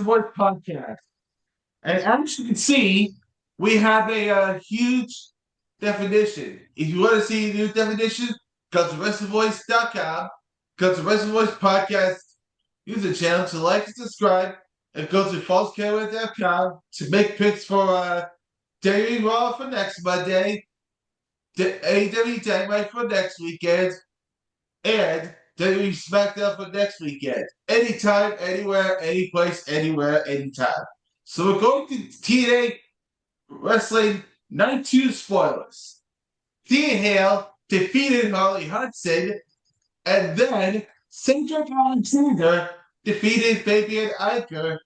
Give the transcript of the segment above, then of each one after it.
WrestleVoice podcast. And as you can see, we have a huge definition. If you want to see a new definition, go to WrestleVoice.com, go to WrestleVoice podcast, use the channel to like and subscribe, and go to FalseCamera.com to make picks for WWE Raw for next Monday, AEW Dynamite for next weekend, and WWE SmackDown for next weekend. Anytime, anywhere, anyplace, anywhere, anytime. So we're going to TNA Wrestling Night 2 spoilers. Thea Hale defeated Holly Hudson, and then Cedric Alexander defeated Fabian Eicher.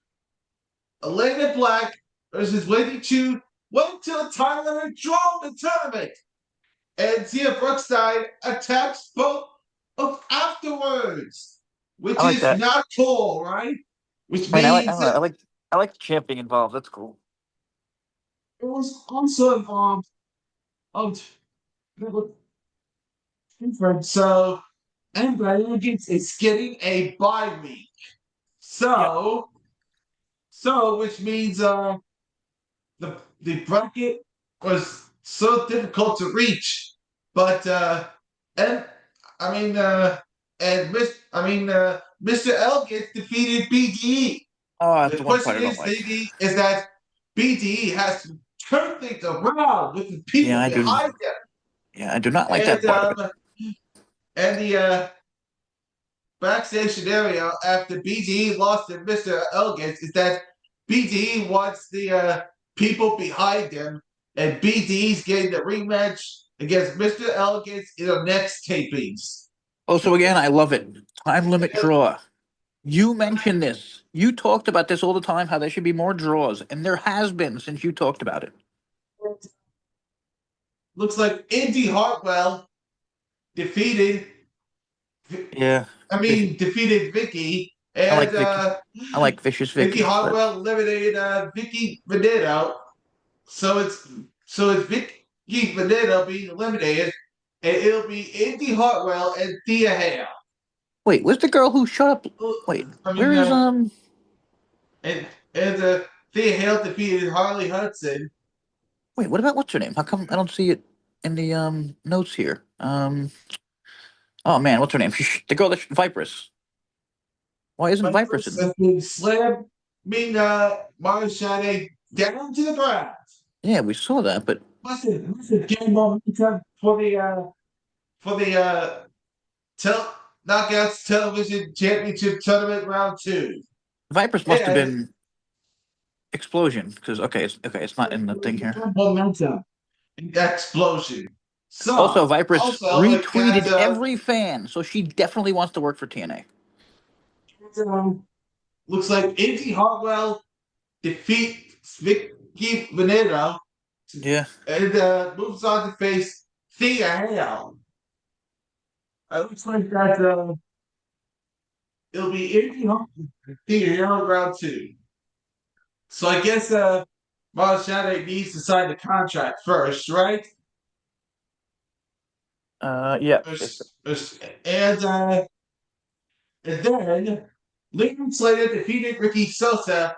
Elena Black versus Wendy Chu went to the title and draw the tournament. And Xia Brookside attacks both of afterwards, which I like is that. not cool, right? Which I mean, means I like the champ being involved. That's cool. it was also involved of different. So everybody is getting a bye week. So which means the bracket was so difficult to reach. But and I mean Mr. Elgin defeated BDE. Oh, that's The the one part question I don't is, like. is that BDE has to turn things around with the people Yeah, I do. behind them. Yeah, I do not like that And part of it. and the backstage scenario after BDE lost to Mr. Elgin is that BDE wants the people behind him, and BDE's getting the rematch against Mr. Elgin in the next tapings. Oh, so again, I love it. Time limit draw. You mentioned this. You talked about this all the time, how there should be more draws, and there has been since you talked about it. Looks like Indy Hartwell defeated. Yeah. Defeated Vicky, I like and Vicky. I like Vicious Vicky Vicky, but Hartwell eliminated Vicky Veneno. So it's Vicky Veneno being eliminated, and it'll be Indy Hartwell and Thea Hale. wait, where's the girl who shut up? Wait, where is and Thea Hale defeated Harley Hudson. Wait, what about what's her name? How come I don't see it in the notes here? Oh man, what's her name? The girl that's Viperous. Why isn't Viperous in there? Slam Marshade down to the ground. Yeah, we saw that, but Listen, game momentum for the Knockouts Television Championship Tournament Round 2. Viperous must have been Explosion because it's not in the thing here. Momentum. Explosion. So Also, Viperous retweeted got, every fan, so she definitely wants to work for TNA. Looks like Indy Hartwell defeats Vicky Veneno. Yeah. And moves on to face Thea Hale. It looks like that it'll be Indy Hartwell Thea Hale round 2. So I guess Marshade needs to sign the contract first, right? Yeah. And then Lincoln Slater defeated Ricky Sosa,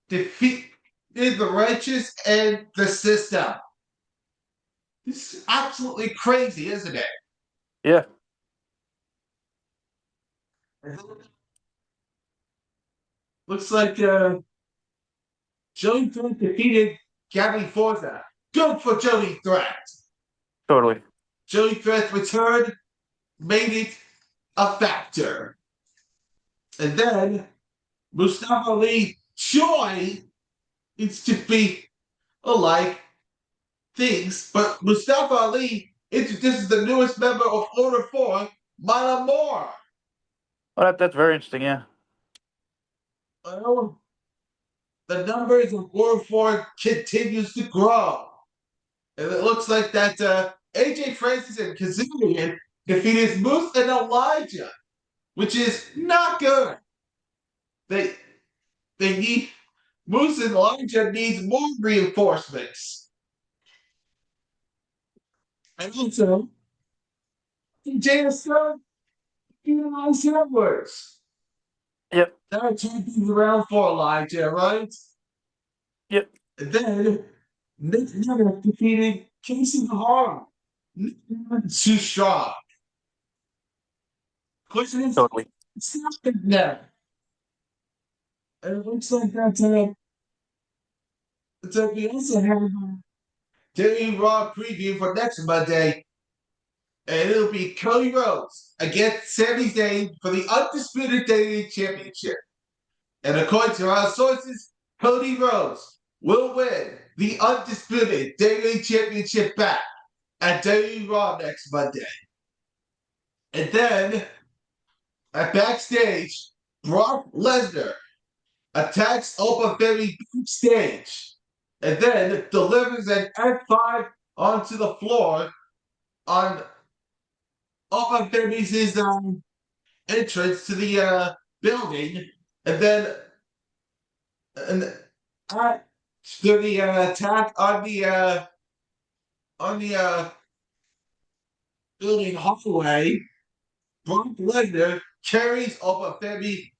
defeated the Righteous and the System. This is absolutely crazy, isn't it? Yeah. Looks like Joey Threat defeated Gabby Forza. Good for Joey Threat. Totally. Joey Threat returned, made it a factor. And then Mustafa Ali Joy needs to be alike things, but Mustafa Ali introduces the newest member of Order 4, Mala Moore. Oh, that's very interesting, yeah. Well, the numbers of Order 4 continues to grow. And it looks like that AJ Francis and Kazarian defeated Moose and Elijah, which is not good. They need Moose and Elijah needs more reinforcements. And also, JS Edwards. Yep. That would turn things around for Elijah, right? Yep. And then Nick Nemeth defeated Casey Hart. Nick Nemeth too strong. Question is, Totally. it's not Nick Nemeth. And it looks like we also have a WWE Raw preview for next Monday. And it'll be Cody Rhodes against Sami Zayn for the undisputed WWE Championship. And according to our sources, Cody Rhodes will win the undisputed WWE Championship back at WWE Raw next Monday. And then at backstage, Brock Lesnar attacks Opa Femi backstage and then delivers an F5 onto the floor on Opa Femi's entrance to the building, and then and after the attack on the building hallway, Brock Lesnar carries Opa Femi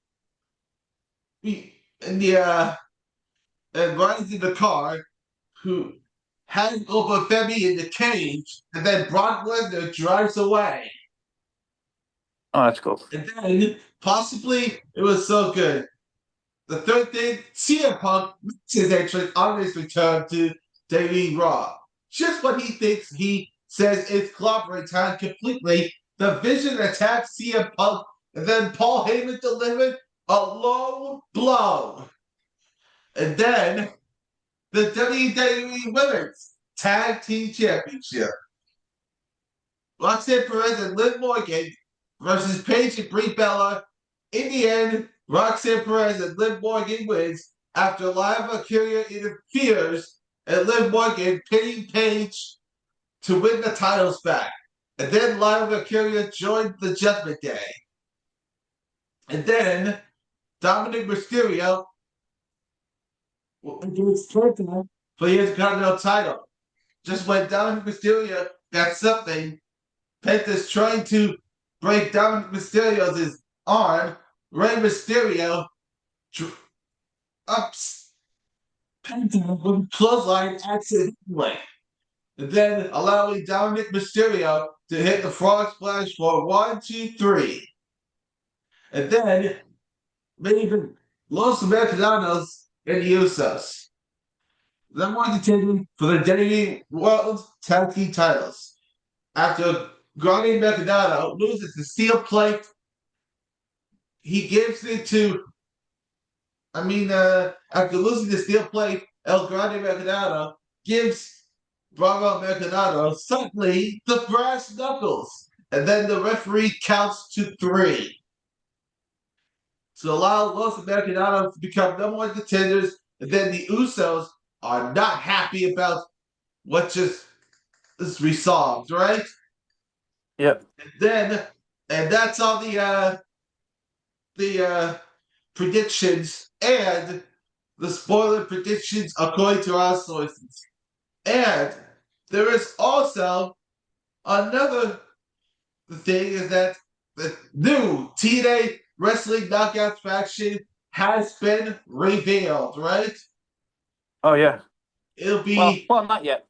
in the and rides in the car, who has Opa Femi in the cage, and then Brock Lesnar drives away. Oh, that's cool. And then possibly it was so good. The third thing, CM Punk makes his entrance on his return to WWE Raw. Just when he thinks he says it's clobbering time completely, the Vision attacks CM Punk, and then Paul Heyman delivered a low blow. And then the WWE Women's Tag Team Championship. Roxanne Perez and Liv Morgan versus Paige and Brie Bella. In the end, Roxanne Perez and Liv Morgan wins after Lava Kyria interferes and Liv Morgan pinning Paige to win the titles back. And then Lava Kyria joined the Judgment Day. And then Dominic Mysterio against Kenta for the Intercontinental title. Just when Dominic Mysterio got something, Penta's trying to break Dominic Mysterio's arm. Rey Mysterio ups Penta with a clothesline accidentally, and then allowing Dominic Mysterio to hit the frog splash for 1, 2, 3. And then maybe Los Americanos and the Usos. Then one contending for the WWE World Tag Team titles. After Grande Mercadano loses the steel plate, he gives it to, after losing the steel plate, El Grande Mercadano gives Bravo Mercadano suddenly the brass knuckles. And then the referee counts to 3. To allow Los Mercadanos to become number one contenders, and then the Usos are not happy about what just is resolved, right? Yep. And that's all the predictions and the spoiler predictions according to our sources. And there is also another thing, is that the new TNA Wrestling Knockouts Faction has been revealed, right? Oh yeah. It'll be well, not yet.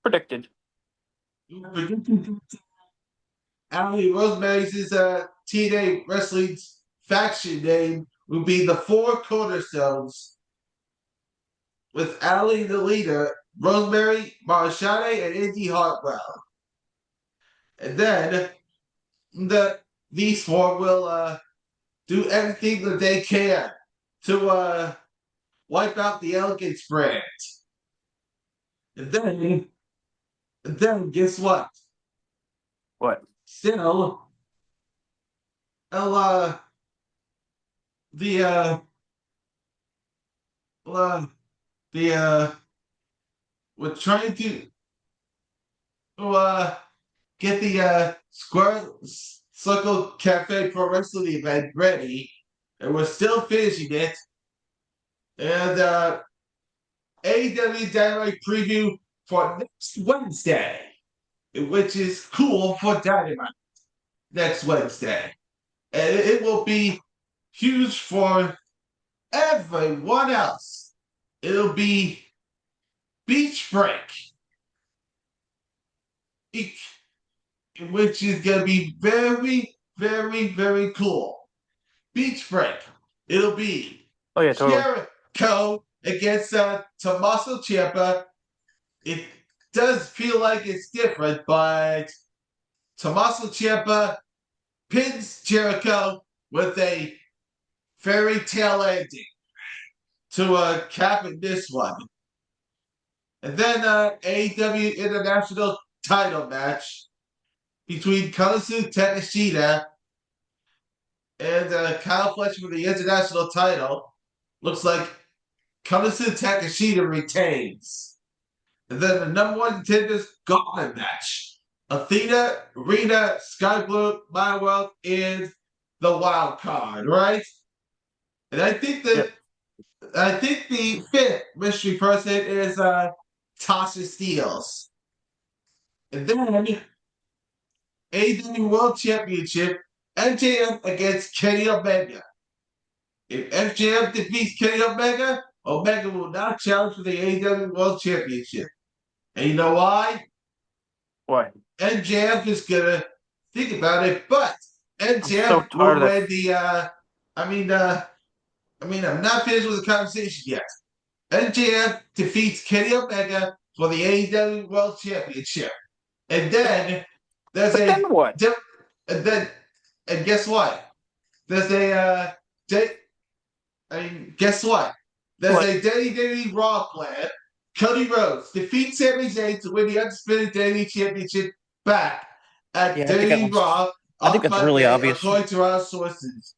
Predicted. predicted Ali Rosemary's TNA Wrestling Faction name will be the Four Cornerstones, with Ali the leader, Rosemary, Marshade, and Indy Hartwell. And then these four will do everything that they can to wipe out the Elegance brand. And then guess what? What? Still, the we're trying to get the Square Circle Cafe Pro Wrestling event ready, and we're still finishing it. And AEW Dynamite Preview for next Wednesday, which is cool for Dynamite next Wednesday. And it will be huge for everyone else. It'll be Beach Break, which is going to be very, very, very cool. Beach Break. It'll be totally. Jericho against Tommaso Ciampa. It does feel like it's different, but Tommaso Ciampa pins Jericho with a fairy tale ending to cap in this one. And then AEW International title match between Kalisu Takeshita and Kyle Fletcher for the international title. Looks like Kalisu Takeshita retains. And then the number one contenders gauntlet match. Athena, Rena, Sky Blue, My World is the wild card, right? And I think the fifth mystery person is Tasha Steelz. And then AEW World Championship, MJF against Kenny Omega. If MJF defeats Kenny Omega, Omega will not challenge for the AEW World Championship. And you know why? Why? MJF is gonna think about it, but MJF so tired will of that. win the I'm not finished with the conversation yet. MJF defeats Kenny Omega for the AEW World Championship. And then there's Then what? And guess what? There's a guess what? There's What? a WWE Raw plan. Cody Rhodes defeats Sami Zayn to win the undisputed WWE Championship back at WWE Raw. I think that's really obvious. According to our sources.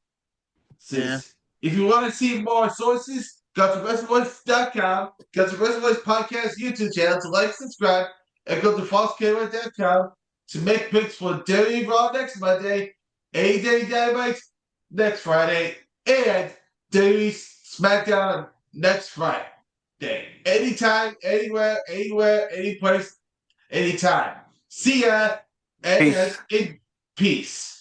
Yeah. If you want to see more sources, go to WrestleVoice.com, go to WrestleVoice Podcast YouTube channel to like, subscribe, and go to FalseKWay.com to make picks for WWE Raw next Monday, AEW Dynamite next Friday, and WWE SmackDown next Friday. Anytime, anywhere, any place, anytime. See ya, and Peace. in peace.